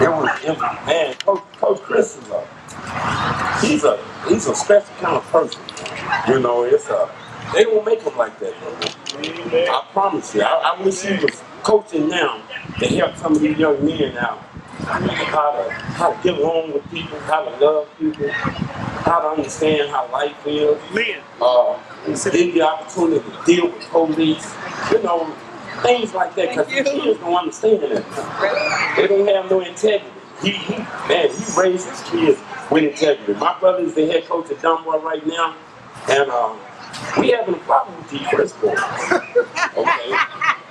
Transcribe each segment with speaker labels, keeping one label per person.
Speaker 1: Man, Coach Criss is he's a special kind of person. You know, they don't make him like that no more. I promise you. I wish he was coaching now to help some of these young men out how to get along with people, how to love people, how to understand how life is. Give the opportunity to deal with police, you know, things like that, because the kids don't understand that. They don't have no integrity. He raised his kids with integrity. My brother is the head coach at Dunbar right now, and we having a problem with these Criss boys. Okay?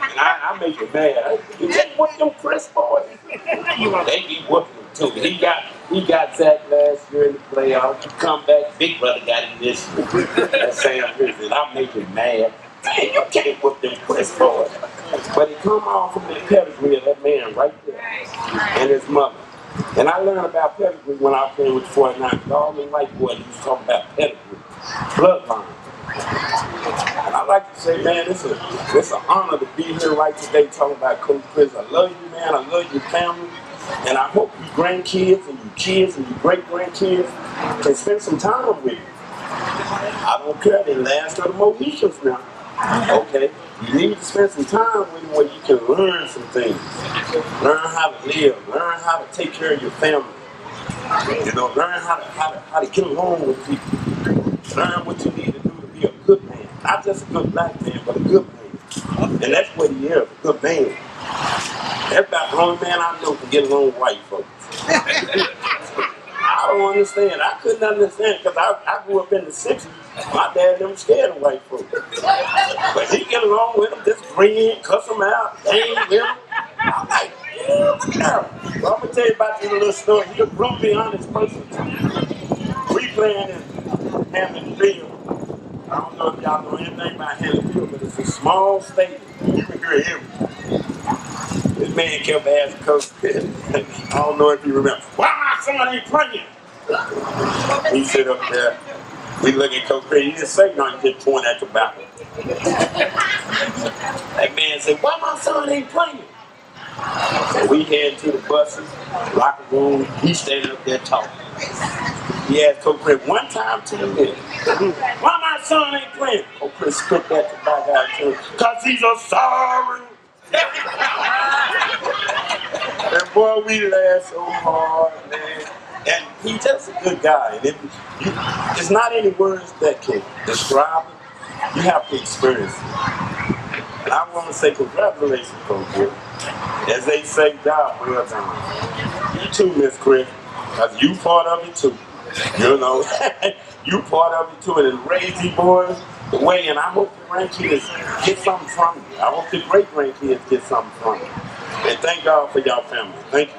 Speaker 1: And I make it mad. You can't whoop them Criss boys. They be whooping them too. He got Zach last year in the playoffs. You come back, big brother got him this year. That's Sam Griffin. I make it mad. Man, you can't whoop them Criss boys. But he come off from the pedigree of that man right there and his mother. And I learned about pedigree when I was playing with the 49ers. All the white boys used to talk about pedigree, bloodline. And I like to say, man, it's an honor to be here right today talking about Coach Criss. I love you, man. I love your family. And I hope your grandkids and your kids and your great-grandkids can spend some time with you. I don't care. They last a more weeks now. Okay? You need to spend some time with them where you can learn some things. Learn how to live. Learn how to take care of your family. You know, learn how to get along with people. Learn what you need to do to be a good man. Not just a good black man, but a good man. And that's what he is, a good man. That's about the only man I know can get along with white folks. I don't understand. I couldn't understand because I grew up in the 60s. My dad never scared of white folks. But he get along with them, just grin, cuss them out, hang with them. I'm like, yeah, look at him. Well, I'm going to tell you about this little story. He's a brutally honest person. We playing in Hammondville. I don't know if y'all know anything about Hammondville, but it's a small stadium. You can hear everything. This man kept asking Coach Criss. I don't know if you remember. Why my son ain't playing? He sit up there. We look at Coach Criss. He didn't say nothing. He just point at the tobacco. That man said, "Why my son ain't playing?" So we head to the buses, locker room. He standing up there talking. He asked Coach Criss one time to the minute, "Why my son ain't playing?" Coach Criss spit that tobacco out to him. "Cause he's a sorry." And boy, we laughed so hard, man. And he's just a good guy. And it's not any words that can describe it. You have to experience it. And I want to say congratulations, Coach Willie. As they say, God well done. You too, Miss Criss, because you part of it too. You know, you part of it too. And then raise these boys the way, and I hope the grandkids get something from you. I hope the great-grandkids get something from you. And thank God for y'all family. Thank you.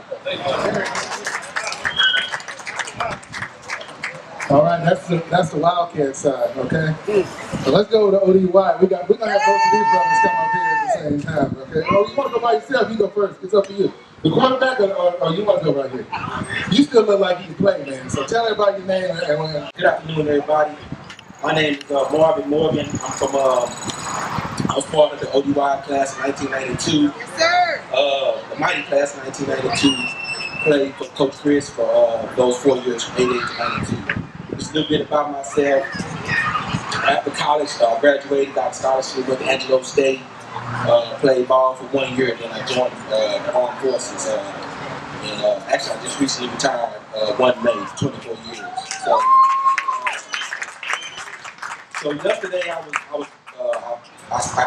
Speaker 2: All right, that's the Wildcat side, okay? So let's go to ODY. We're gonna have both of these brothers come up here at the same time, okay? Oh, you want to go by yourself? You go first. It's up to you. The quarterback, or you want to go right here? You still look like you can play, man. So tell everybody your name and
Speaker 3: Good afternoon, everybody. My name is Marvin Morgan. I'm from I was part of the ODY class in 1992.
Speaker 4: Yes, sir.
Speaker 3: The Mighty class in 1992. Played for Coach Criss for those 4 years from 88 to 92. Just a little bit about myself. After college, graduated, got a scholarship, went to Angelo State, played ball for 1 year, then I joined the Armed Forces. And actually, I just recently retired 1 May, 24 years. So yesterday I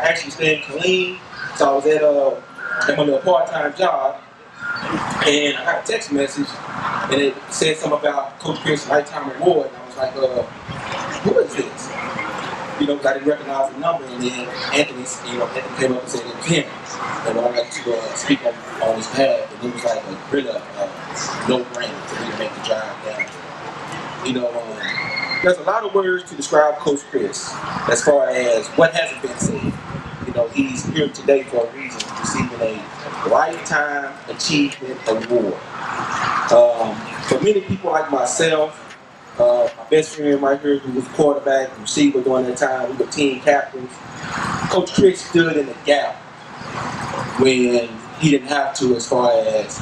Speaker 3: actually stayed in Killeen, so I was at my little part-time job, and I got a text message, and it said something about Coach Criss Lifetime Award, and I was like, who is this? You know, because I didn't recognize the number, and then Anthony came up and said it was him, and I like to speak on his behalf, and it was like a really no-brainer for me to make the drive down. You know, there's a lot of words to describe Coach Criss as far as what hasn't been said. You know, he's here today for a reason, receiving a Lifetime Achievement Award. For many people like myself, my best friend right here, who was quarterback, receiver during that time, we were team captains. Coach Criss stood in the gap when he didn't have to, as far as,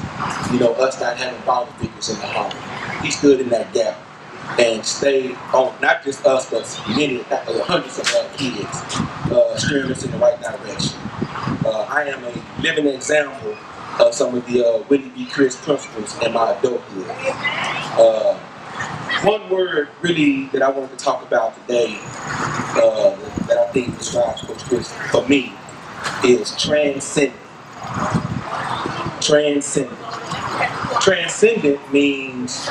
Speaker 3: you know, us not having father figures in the home. He stood in that gap and stayed on, not just us, but many, hundreds of other kids, steering us in the right direction. I am a living example of some of the Willie B. Criss principles in my adulthood. One word really that I wanted to talk about today that I think describes Coach Criss for me is transcendent. Transcendent. Transcendent means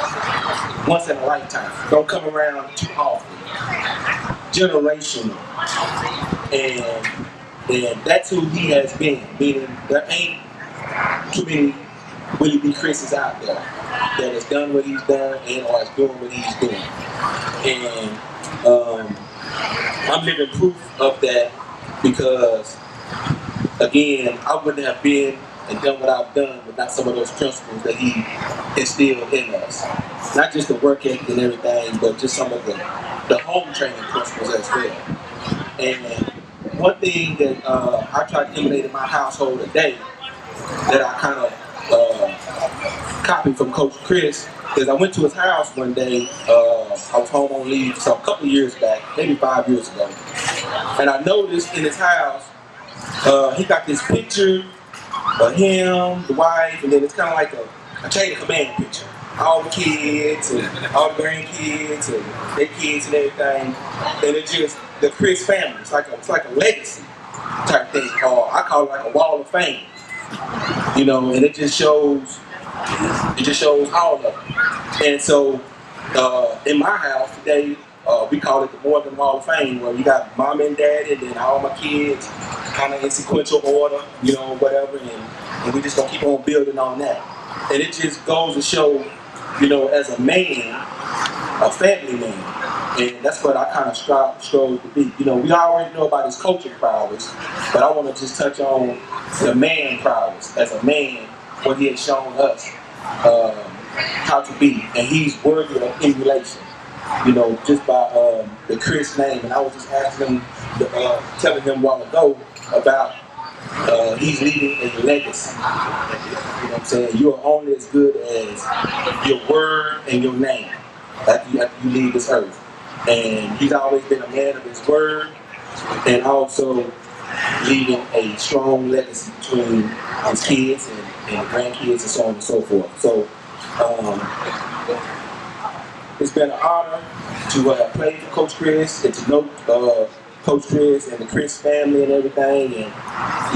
Speaker 3: once in a lifetime. Don't come around too often. Generational. And that's who he has been. Meaning there ain't too many Willie B. Crisses out there that has done what he's done and or is doing what he's doing. And I'm living proof of that because, again, I wouldn't have been and done what I've done without some of those principles that he instilled in us. Not just the work ethic and everything, but just some of the home training principles as well. And one thing that I try to emulate in my household today that I kind of copied from Coach Criss is I went to his house one day. I was home on leave a couple years back, maybe 5 years ago. And I noticed in his house, he got this picture of him, the wife, and then it's kind of like a chain of command picture. All the kids and all the grandkids and their kids and everything. And it's just the Criss family. It's like a legacy type thing. Or I call it like a wall of fame. You know, and it just shows all of them. And so in my house today, we call it the Morgan Wall of Fame, where you got mom and dad and then all my kids kind of in sequential order, you know, whatever, and we just gonna keep on building on that. And it just goes to show, you know, as a man, a family man, and that's what I kind of strove to be. You know, we already know about his coaching prowess, but I want to just touch on the man prowess as a man, what he has shown us how to be, and he's worthy of emulation. You know, just by the Criss name, and I was just asking him, telling him a while ago about he's leaving a legacy. You know what I'm saying? You are only as good as your word and your name after you leave this earth. And he's always been a man of his word, and also leaving a strong legacy between his kids and grandkids and so on and so forth. So it's been an honor to play for Coach Criss and to know Coach Criss and the Criss family and everything. And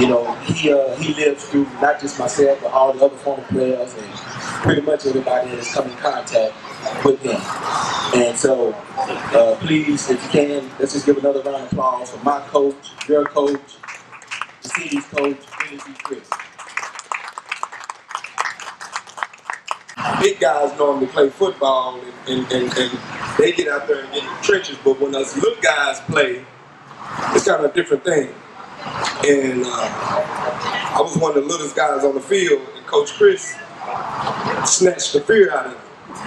Speaker 3: you know, he lives through not just myself, but all the other former players and pretty much everybody that has come in contact with him. And so, please, if you can, let's just give another round of applause for my coach, your coach, the city's coach, Willie B. Criss.
Speaker 1: Big guys normally play football and they get out there and get in the trenches, but when us little guys play, it's kind of a different thing. And I was one of the littlest guys on the field, and Coach Criss snatched the fear out of me.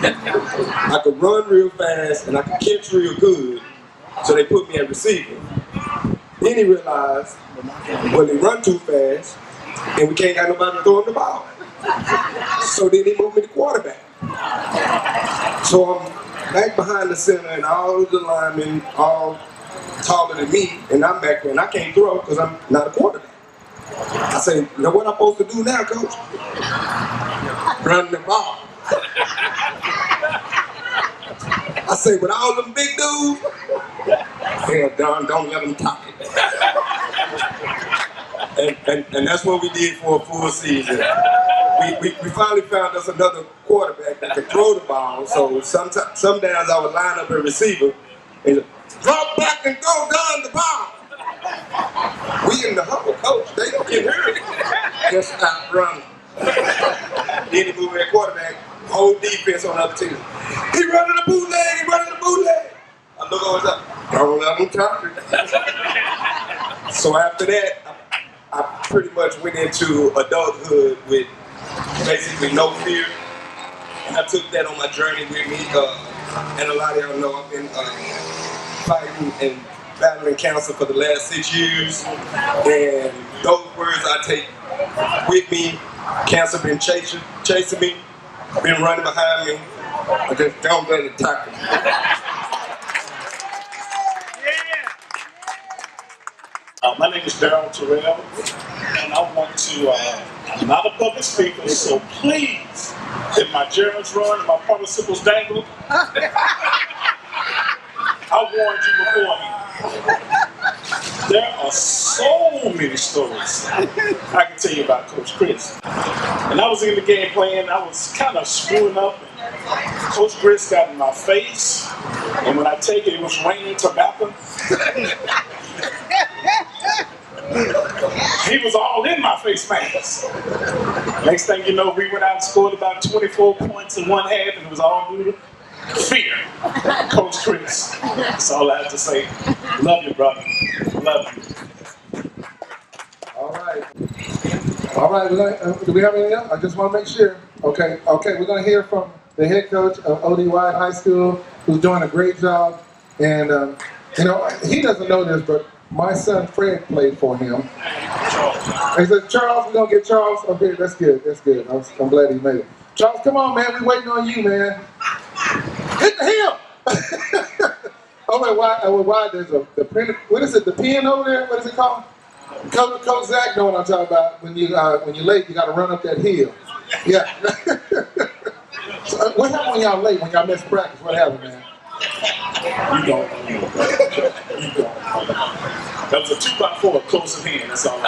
Speaker 1: I could run real fast and I could catch real good, so they put me at receiver. Then he realized, well, they run too fast and we can't got nobody throwing the ball. So then he moved me to quarterback. So I'm back behind the center and all the linemen all taller than me, and I'm back there and I can't throw because I'm not a quarterback. I say, you know what I'm supposed to do now, coach? Run the ball. I say, with all them big dudes, hell, don't let them talk it. And that's what we did for a full season. We finally found us another quarterback that could throw the ball. So some downs I would line up a receiver and drop back and go down the ball. We in the huddle, coach. They don't get hurt. Just stop running. Then he moved at quarterback. Whole defense on the other team. He running the bootleg. I look over the top. Don't let him touch it. So after that, I pretty much went into adulthood with basically no fear. I took that on my journey with me. And a lot of y'all know I've been fighting and battling cancer for the last 6 years. And those words I take
Speaker 4: with me. Cancer been chasing me, been running behind me. I just don't let it tackle me.
Speaker 5: My name is Tarrant Terrell, and I want to, I'm not a public speaker, so please, if my germs run and my participles dangle, I warned you beforehand. There are so many stories I can tell you about Coach Criss. And I was in the game playing, I was kind of screwing up, and Coach Criss got in my face, and when I take it, it was raining tobacco. He was all in my face mask. Next thing you know, we went out and scored about 24 points in one half, and it was all due to fear. Coach Criss. That's all I have to say. Love you, brother. Love you.
Speaker 2: All right. All right, do we have anything else? I just want to make sure. Okay, we're going to hear from the head coach of ODY High School, who's doing a great job. And, you know, he doesn't know this, but my son Fred played for him. And he said, Charles, we're going to get Charles. Okay, that's good. I'm glad he made it. Charles, come on, man. We're waiting on you, man. Hit the hill! Oh, why there's the print, what is it, the pen over there? What is it called? Coach Zach know what I'm talking about. When you're late, you got to run up that hill. Yeah. So, what happened when y'all late, when y'all missed practice? What happened, man?
Speaker 5: You don't. That was a 2x4 close at hand. That's all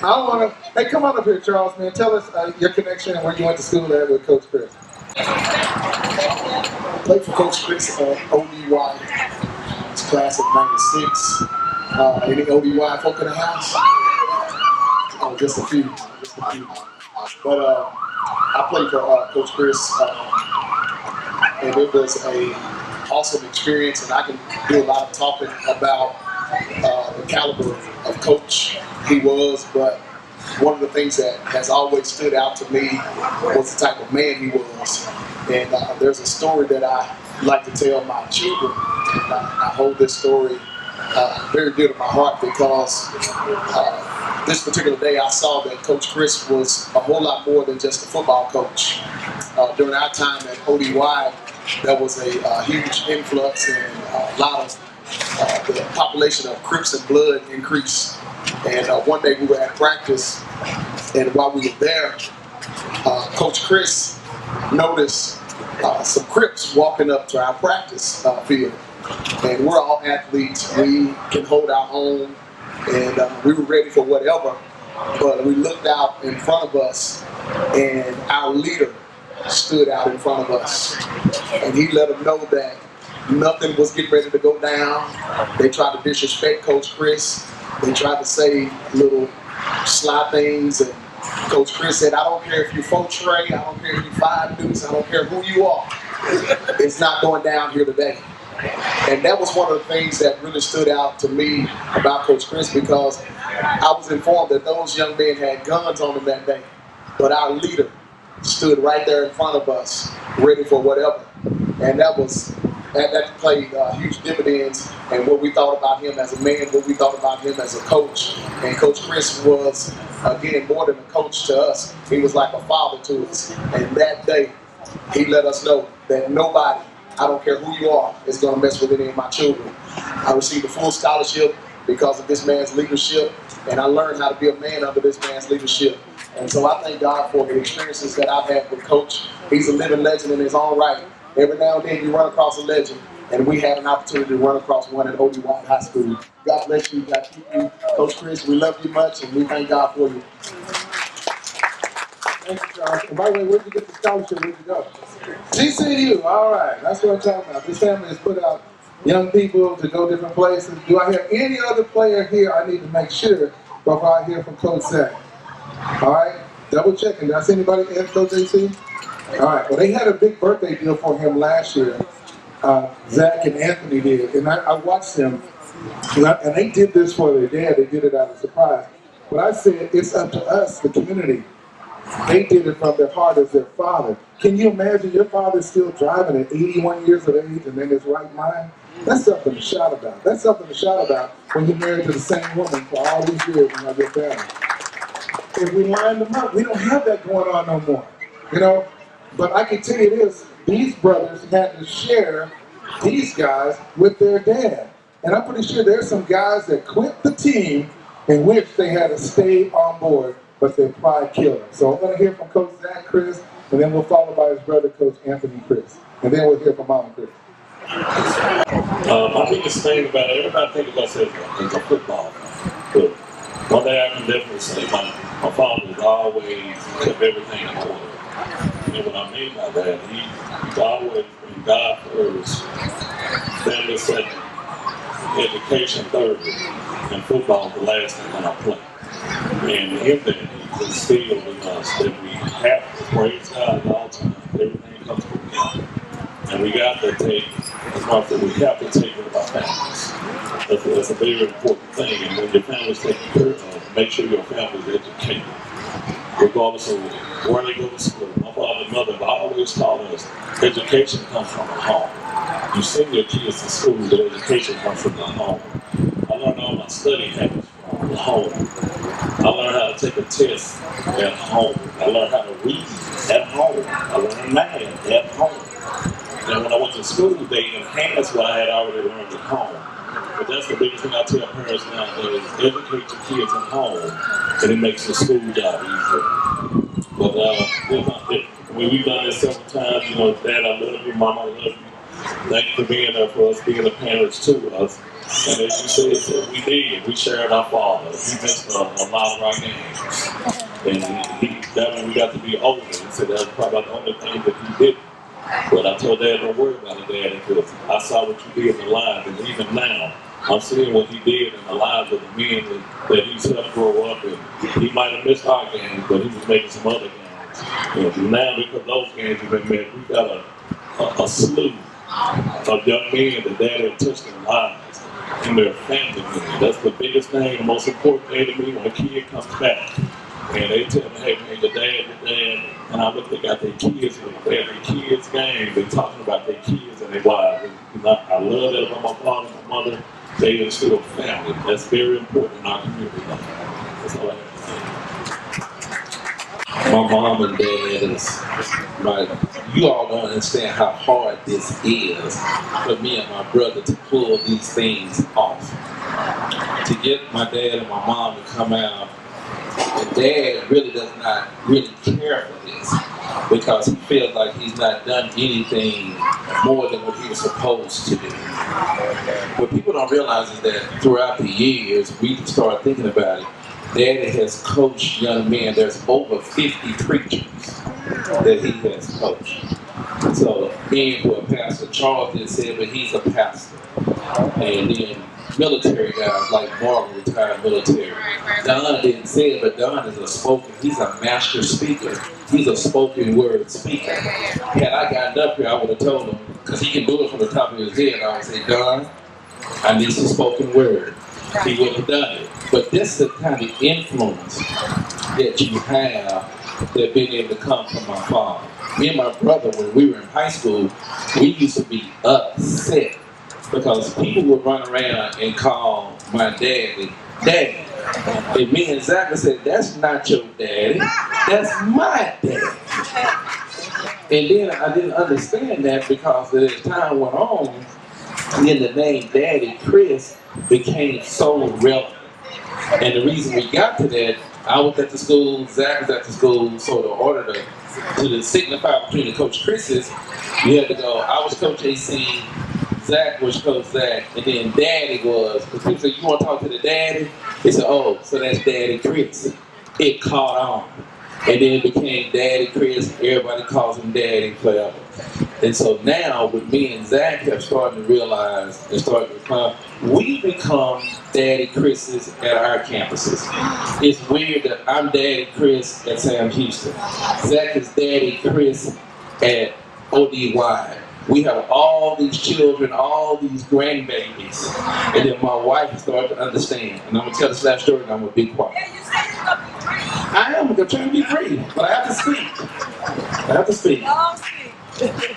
Speaker 5: I
Speaker 2: want to. Hey, come on up here, Charles, man. Tell us your connection and where you went to school at with Coach Criss.
Speaker 6: Played for Coach Criss at ODY. It's class of '96. Any ODY folk in the house? Oh, just a few. But I played for Coach Criss, and it was a awesome experience. And I can do a lot of talking about the caliber of coach he was, but one of the things that has always stood out to me was the type of man he was. And there's a story that I like to tell my children. And I hold this story very dear to my heart because this particular day I saw that Coach Criss was a whole lot more than just a football coach. During our time at ODY, there was a huge influx and a lot of the population of Crips and Blood increased. And one day we were at practice, and while we were there, Coach Criss noticed some Crips walking up to our practice field. And we're all athletes, we can hold our own, and we were ready for whatever. But we looked out in front of us, and our leader stood out in front of us. And he let them know that nothing was getting ready to go down. They tried to disrespect Coach Criss. They tried to say little sly things, and Coach Criss said, I don't care if you're 4 Trey, I don't care if you're 5 Deuce, I don't care who you are. It's not going down here today. And that was one of the things that really stood out to me about Coach Criss, because I was informed that those young men had guns on them that day, but our leader stood right there in front of us, ready for whatever. And that played huge dividends in what we thought about him as a man, what we thought about him as a coach. And Coach Criss was, again, more than a coach to us. He was like a father to us. And that day, he let us know that nobody, I don't care who you are, is going to mess with any of my children. I received a full scholarship because of this man's leadership, and I learned how to be a man under this man's leadership. And so I thank God for the experiences that I've had with Coach. He's a living legend in his own right. Every now and then you run across a legend, and we had an opportunity to run across one at ODY High School. God bless you, God keep you. Coach Criss, we love you much, and we thank God for you.
Speaker 2: Thank you, Charles. And by the way, where'd you get the scholarship? Where'd you go? GCU, all right. That's what I'm talking about. This family has put out young people to go different places. Do I have any other player here I need to make sure before I hear from Coach Zach? All right, double checking. Did I see anybody at Coach AC? All right, well, they had a big birthday deal for him last year. Zach and Anthony did, and I watched them, and they did this for their dad. They did it out of surprise. But I said, it's up to us, the community. They did it from their heart as their father. Can you imagine your father still driving at 81 years of age and in his right mind? That's something to shout about. That's something to shout about when you're married to the same woman for all these years and have your family. If we line them up, we don't have that going on no more. You know? But I can tell you this, these brothers had to share these guys with their dad. And I'm pretty sure there's some guys that quit the team in which they had to stay on board, but their pride killed them. So I'm going to hear from Coach Zach Criss, and then we'll follow by his brother, Coach Anthony Criss. And then we'll hear from Mama Criss.
Speaker 5: My biggest thing about it, everybody think of us as a football. But one thing I can definitely say, my father has always kept everything in order. And what I mean by that, he's always been God first, family second, education third, and football the last thing when I play. And in that, he instilled in us that we have to praise God at all times. Everything comes from God. And we got to take, as Mark said, we have to take care of our families. That's a very important thing. And when your family's taken care of, make sure your family's educated, regardless of where they go to school. My father and mother have always taught us education comes from the home. You send your kids to school, but education comes from the home. I learned all my study habits from the home. I learned how to take a test at home. I learned how to read at home. I learned math at home. And when I went to school, they enhanced what I had already learned at home. But that's the biggest thing I tell parents nowadays: educate your kids at home, and it makes the school job easier. But we've done this several times. You know, Dad, I love you. Mama, I love you. Thank you for being there for us, being the parents to us. And as you said, we did. We shared our father. He missed a lot of our games. And that when we got to be older, he said that was probably the only thing that he did. But I told Dad, don't worry about it, Dad, because I saw what you did in the lives, and even now, I'm seeing what he did in the lives of the men that he's helped grow up, and he might have missed our games, but he was making some other games. And now, because those games have been made, we've got a slew of young men that Dad had touched their lives and their family members. That's the biggest thing, the most important thing to me when a kid comes back. And they tell me, hey man, your dad, and I look, they got their kids with their kids' games, they're talking about their kids and their wives. And I love that about my father and my mother. They instill family. That's very important in our community. That's all I have to say.
Speaker 7: My mom and dad you all don't understand how hard this is for me and my brother to pull these things off. To get my dad and my mom to come out. And Dad really does not really care for this because he feels like he's not done anything more than what he was supposed to do. What people don't realize is that throughout the years, we can start thinking about it. Daddy has coached young men. There's over 50 preachers that he has coached. So, being what Pastor Charles just said, but he's a pastor. And then military guys like Mark, retired military. Don didn't say it, but Don is he's a master speaker. He's a spoken word speaker. Had I gotten up here, I would have told him, because he can do it from the top of his head, I would say, Don, I need some spoken word. He would have done it. But this is the kind of influence that you have that been able to come from my father. Me and my brother, when we were in high school, we used to be upset because people would run around and call my daddy, Daddy. And me and Zach would say, that's not your daddy, that's my daddy. And then I didn't understand that because as time went on, then the name Daddy Criss became so relevant. And the reason we got to that, I was at the school, Zach was at the school, so in order to signify between the Coach Chris's, you had to go, I was Coach AC, Zach was Coach Zach, and then Daddy was, because people say, you want to talk to the daddy? They said, oh, so that's Daddy Criss. It caught on. And then it became Daddy Criss, everybody calls him Daddy forever. And so now, with me and Zach have started to realize and started to become, we become Daddy Chris's at our campuses. It's weird that I'm Daddy Criss at Sam Houston. Zach is Daddy Criss at ODY. We have all these children, all these grandbabies. And then my wife started to understand. And I'm going to tell this last story and I'm going to be quiet. I am going to try to be free, but I have to speak.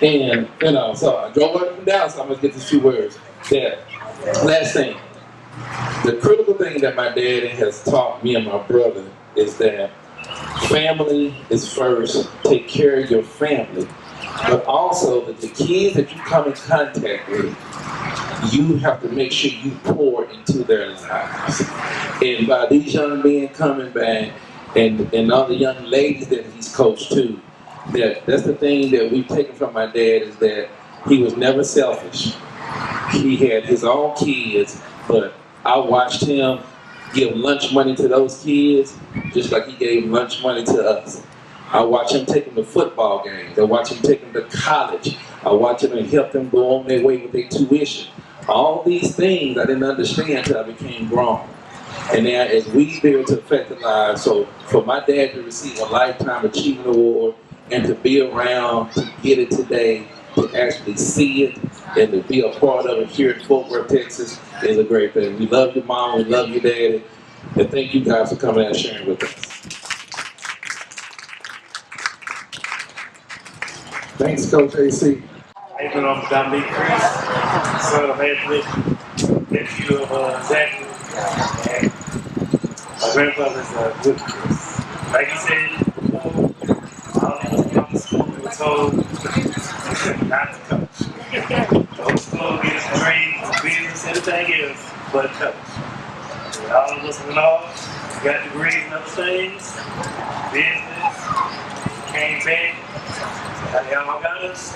Speaker 7: And, so I drove up from Dallas, so I'm going to get these 2 words. that last thing, the critical thing that my daddy has taught me and my brother is that family is first. Take care of your family, but also that the kids that you come in contact with, you have to make sure you pour into their lives. And by these young men coming back, and all the young ladies that he's coached too, that's the thing that we've taken from my dad, is that he was never selfish. He had his own kids, but I watched him give lunch money to those kids just like he gave lunch money to us. I watched him take them to football games. I watched him take them to college. I watched him and help them go on their way with their tuition. All these things I didn't understand until I became grown. And now as we be able to affect the lives, so for my dad to receive a Lifetime Achievement Award and to be around to get it today, to actually see it and to be a part of it here in Fort Worth, Texas, is a great thing. We love you, Mom. We love you, Daddy. And thank you guys for coming out and sharing with us.
Speaker 2: Thanks, Coach AC.
Speaker 5: I've been on Dominique Criss, son of Anthony, nephew of Zachary, and my grandfather's Willie Criss. Like he said, all of us from school we were told not to coach. Go to school, get a degree, business, anything else, but coach. And all of us went off, got degrees in other things, business, came back. Y'all got us.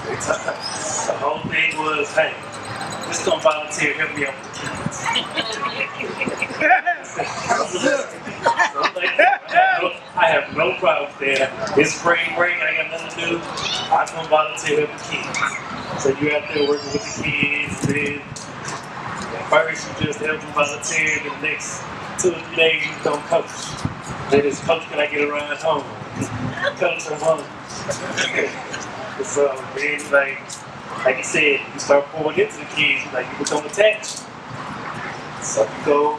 Speaker 5: The whole thing was, hey, just come volunteer, help me out with the kids. So I'm like, I have no problem with that. It's spring break, I ain't got nothing to do. I come volunteer, help the kids. So you're out there working with the kids, and then at first you just help them volunteer, and the next 2 or 3 days you don't coach. Then it's, coach, can I get a ride home? Coach, I'm home. So then, like you said, you start pouring into the kids, like you become attached. So you go,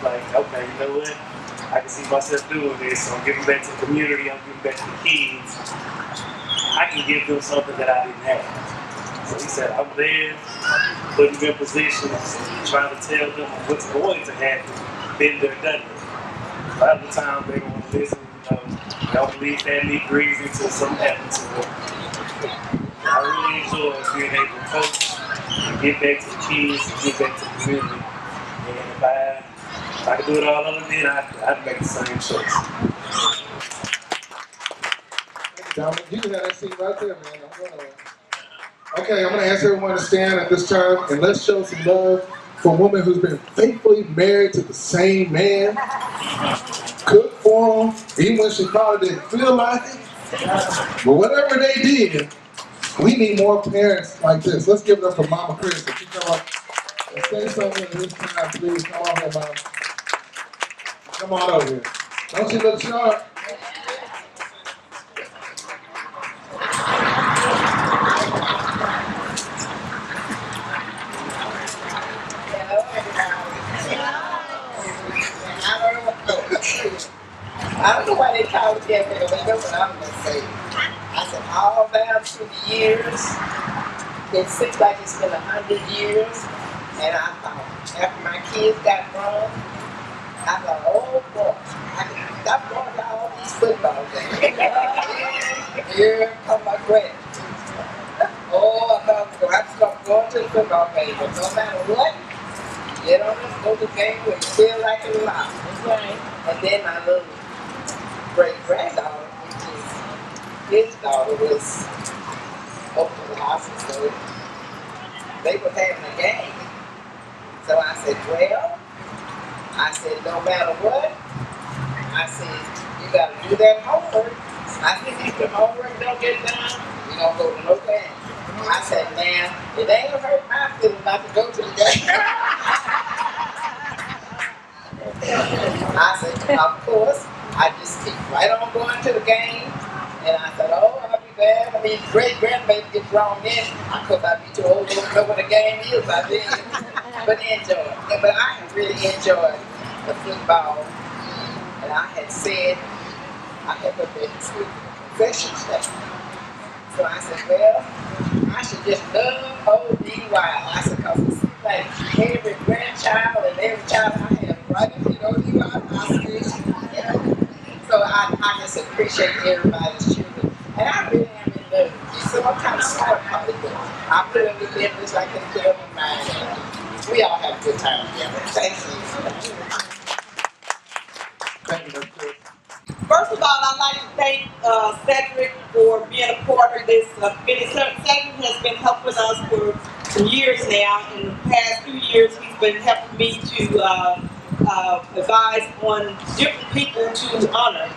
Speaker 5: like, okay, you know what? I can see myself doing this, so I'm giving back to the community, I'm giving back to the kids. I can give them something that I didn't have. So he said, I'm there, putting them in positions, trying to tell them what's going to happen, been there, done it. A lot of the time they don't want to listen, you know. I don't believe family agrees until something happens to them. I really enjoy being able to coach and get back to the kids and get back to the community. And if I could do it all over again, I'd make the same choice.
Speaker 2: Dominic, you can have that seat right there, man. Okay, I'm going to ask everyone to stand at this time, and let's show some love for a woman who's been faithfully married to the same man. Cook for him, even when she probably didn't feel like it. But whatever they did, we need more parents like this. Let's give it up for Mama Criss. If you come up and say something at this time, please. Come on here, Mama. Come on over here. Don't you look sharp?
Speaker 8: I don't know why they call it that, but that's what I'm going to say. I said, all down through the years, it seems like it's been 100 years, and I thought, after my kids got grown, I thought, oh boy, I'm going to all these football games. Here come my grand. Oh, I started going to the football game, but no matter what, get on this, go to the game where you feel like you're alive. Right. And then my little great-granddaughter, which is his daughter, was over to the house, and so they were having a game. So I said, well, no matter what, I said, you got to do that homework. I said, if the homework don't get done, you don't go to no game. I said, man, it ain't gonna hurt my feelings not to go to the game. I said, of course, I just keep right on going to the game. And I said, oh, I'll be glad. I mean, great-grandbaby get drawn in. Of course, I'd be too old to know what a game is by then. But enjoy it. But I really enjoyed the football. And I had said, I had put that in confession statement. So I said, well, I should just love ODY. I said, because like every grandchild and every child I have, right? You know, you are my stage. So I just appreciate everybody's children. And I really am in love. So I'm kind of smart about it. I put up with them just like I put up with mine. We all have a good time together. Thank you.
Speaker 2: Thank you, Mr. Chris.
Speaker 9: First of all, I'd like to thank Cedric for being a part of this committee. Cedric has been helping us for some years now. In the past 2 years, he's been helping me to advise on different people to honor.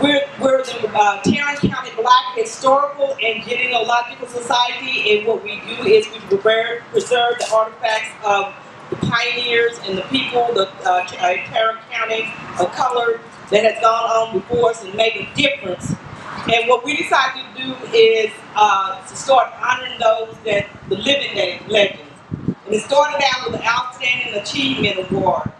Speaker 9: We're the Tarrant County Black Historical and Genealogical Society, and what we do is we preserve the artifacts of the pioneers and the people, the Tarrant County color that has gone on before us and made a difference. And what we decided to do is to start honoring those that the living legends. And it started out with the Outstanding Achievement Award.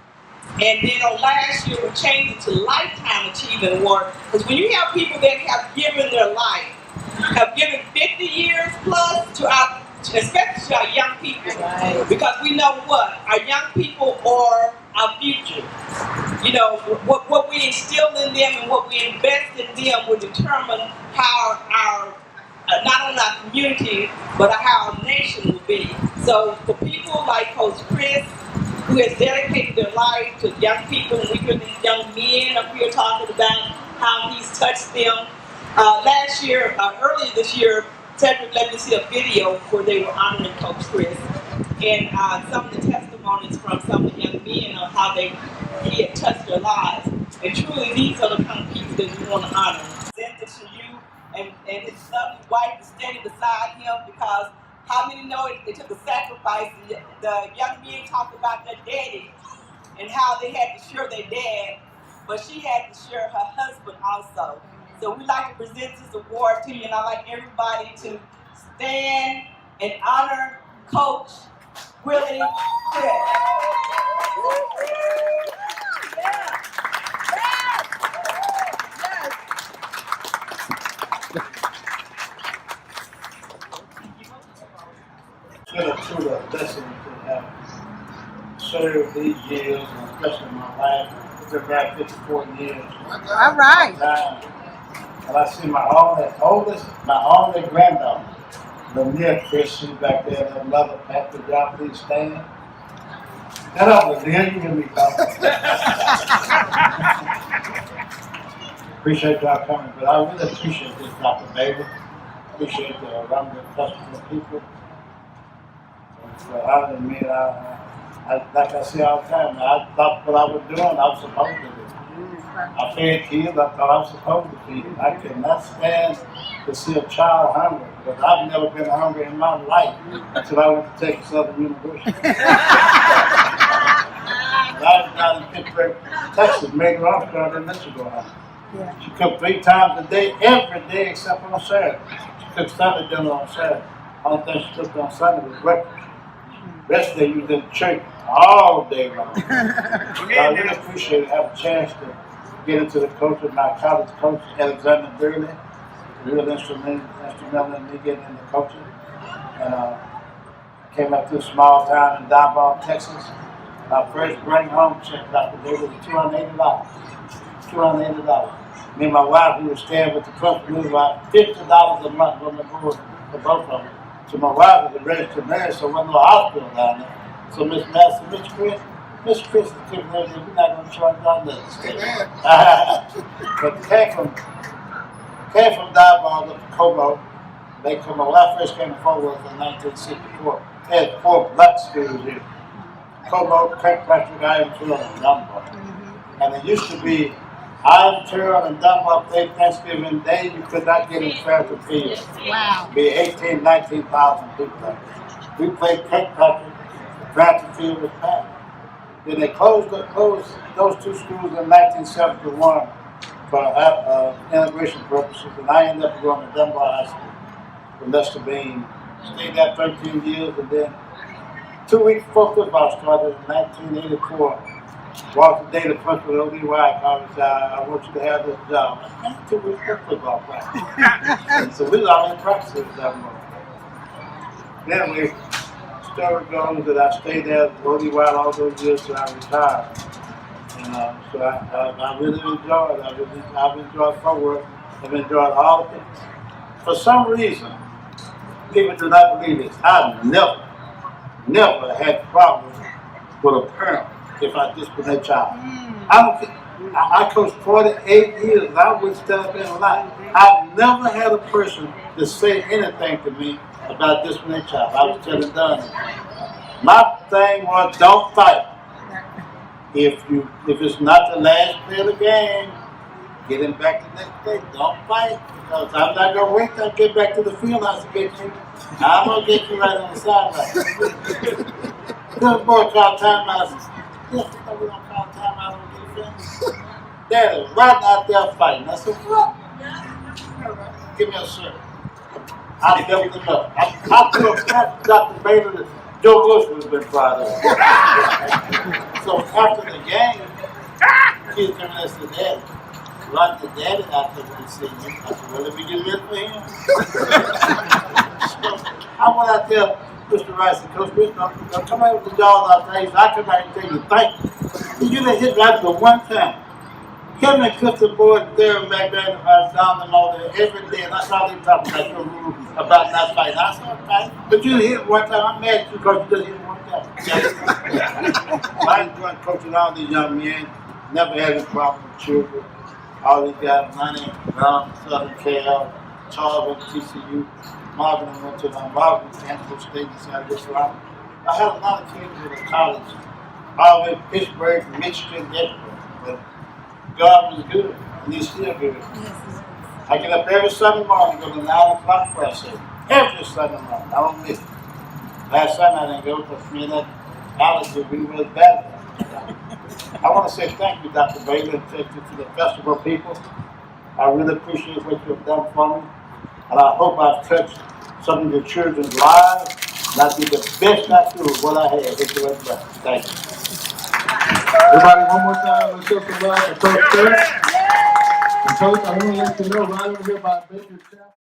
Speaker 9: And then on last year, we changed it to Lifetime Achievement Award. Because when you have people that have given their life, have given 50 years plus to our, especially to our young people.
Speaker 8: Right.
Speaker 9: Because we know what? Our young people are our future. You know, what we instill in them and what we invest in them will determine how our, not only our community, but how our nation will be. So for people like Coach Criss, who has dedicated their life to young people, and we hear these young men up here talking about how he's touched them. Last year, earlier this year, Cedric let me see a video where they were honoring Coach Criss, and some of the testimonies from some of the young men of how he had touched their lives. And truly, these are the kind of people that we want to honor. Send it to you, and his lovely wife is standing beside him, because how many know it took a sacrifice? The young men talked about their daddy and how they had to share their dad, but she had to share her husband also. So we like to present this award to you, and I'd like everybody to stand and honor Coach Willie Criss.
Speaker 10: It's been a true blessing to have served these years, and especially my life. It's been about 54 years.
Speaker 8: All right.
Speaker 10: And I see my only granddaughter, Lamia Criss, she's back there, and her mother, Pastor John, please stand. Get up, Lamia, you give me talking. Appreciate y'all coming, but I really appreciate this, Dr. Baby. Appreciate the Harambee Festival people. For honoring me, like I say all the time, I thought what I was doing, I was supposed to do. I fed kids, I thought I was supposed to feed them. I could not stand to see a child hungry, because I've never been hungry in my life until I went to Texas Southern University. I was down in Pittsburgh, Texas, Major Armstrong didn't let you go hungry. She cooked 3 times a day, every day except on Saturday. She cooked Sunday dinner on Saturday. Only thing she cooked on Sunday was breakfast. Rest of the day you was in church all day long. So I really appreciate having a chance to get into the coach of my college coach, Alexander Burley. Real instrumental in me getting into coaching. And I came up to a small town in Dunbar, Texas. My first bring home check, Dr. David, was $280. $280. Me and my wife, we were staying with the company, we were about $50 a month on the board for both of them. So my wife was a registered nurse, so there wasn't no hospital down there. So Miss Criss is taking there, we're not going to charge y'all nothing. But came from Dunbar up to Como. They come on. When I first came to Fort Worth in 1964, they had 4 black schools here. Como, Kirkpatrick, Ironton, and Dunbar. And it used to be Ironton and Dunbar played Thanksgiving Day. You could not get in Tarrant Field.
Speaker 8: Wow.
Speaker 10: Be 18, 19,000 people. We played Kirkpatrick. Tarrant Field was packed. Then they closed those 2 schools in 1971 for integration purposes, and I ended up going to Dunbar High School with Lester Bean. Stayed there 13 years, and then 2 weeks before football started in 1984, Walter Day, the principal of ODY, called me and said, I want you to have this job. 2 weeks before football practice. And so we was all in practice with Dunbar. Then we story goes that I stayed there at ODY all those years till I retired. And so I really enjoyed it. I've enjoyed footwork. I've enjoyed all of it. For some reason, people do not believe this. I've never had problems with a parent if I discipline that child. I coached 48 years and I wouldn't stand up in a lie. I've never had a person to say anything to me about disciplining a child. I was telling done. My thing was don't fight. If it's not the last play of the game, get him back the next day. Don't fight. Because I'm not going to wait till I get back to the field house to get you. I'm going to get you right on the sideline. This boy called timeout. Yes, we don't call timeout on defense. Daddy, right out there fighting. I said, what? Give me a shirt. I doubled him up. I threw a pat to Dr. Baylor that Joe Bush would have been proud of. So after the game, kids came and said, Daddy, run the daddy out there when he see me. I said, well, let me get rid for him. So I went out there, Mr. Rice and Coach Willie, come out with the jaws out there. He said, I come out and tell you thank you. You done hit right for one time. Him and Clifton Boyd there back there down the mall there every day, and that's all they talking about your rule about not fighting. I said, fight. But you hit it one time. I'm mad at you because you just hit it one time. I enjoyed coaching all these young men. Never had any problem with children. All these guys, money, Brown, Southern Cal, Charles went to TCU, Marvin went to Marvin, Kansas State, decided to get around. I had a lot of teams in the college, all the way Pittsburgh, Michigan, everywhere. But God was good, and He's still good. I get up every Sunday morning, go to 9 o'clock press service. Every Sunday morning, I don't miss it. Last Sunday I didn't go because me and that Alex did really bad. I want to say thank you, Dr. Baylor, and thank you to the festival people. I really appreciate what you've done for me, and I hope I've touched some of the children's lives, and I did the best I could with what I had. Thank you.
Speaker 2: Everybody, one more time, let's show some love for Coach Criss. And Coach, I want to let you know right over here by Baker's Chapel.